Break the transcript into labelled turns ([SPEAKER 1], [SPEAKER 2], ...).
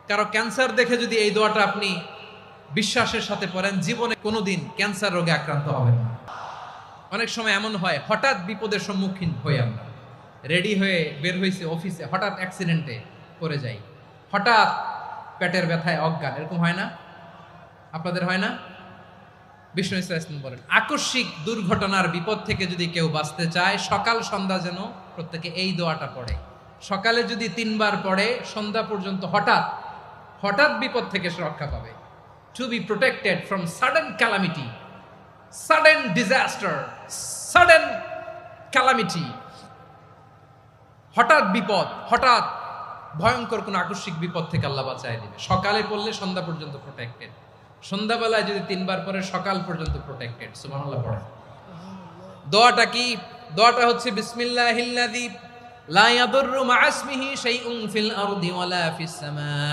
[SPEAKER 1] কারো ক্যান্সার দেখে যদি এই দোয়াটা আপনি বিশ্বাসের সাথে পড়েন, জীবনে কোনোদিন ক্যান্সার রোগে আক্রান্ত হবেন না। অনেক সময় এমন হয়, হঠাৎ বিপদের সম্মুখীন হই আমরা, রেডি হয়ে বের হয়েছে অফিসে, হঠাৎ অ্যাক্সিডেন্টে পড়ে যাই, হঠাৎ পেটের ব্যথায় অজ্ঞান, এরকম হয় না? আপনাদের হয় না? বিষ্ণু ইসলাম বলেন, আকস্মিক দুর্ঘটনার বিপদ থেকে যদি কেউ বাঁচতে চায়, সকাল সন্ধ্যা যেন প্রত্যেকে এই দোয়াটা পড়ে। সকালে যদি 3 বার পড়ে, সন্ধ্যা পর্যন্ত হঠাৎ হঠাৎ বিপদ থেকে সে রক্ষা পাবে। To be protected from sudden calamity, sudden disaster, sudden calamity, হঠাৎ বিপদ, হঠাৎ ভয়ঙ্কর কোন আকস্মিক বিপদ থেকে আল্লাহ বাঁচায় দিবে। সকালে পড়লে সন্ধ্যা পর্যন্ত প্রোটেক্টেড, সন্ধ্যাবেলায় যদি 3 বার পরে সকাল পর্যন্ত প্রোটেক্টেড। সুবহানাল্লাহ পড়ে। দোয়াটা কি? দোয়াটা হচ্ছে বিসমিল্লাহিল্লাযী লা ইয়াদুররু মা ইসমিহি শাইউন ফিল আরদি ওয়ালা ফিস সামা।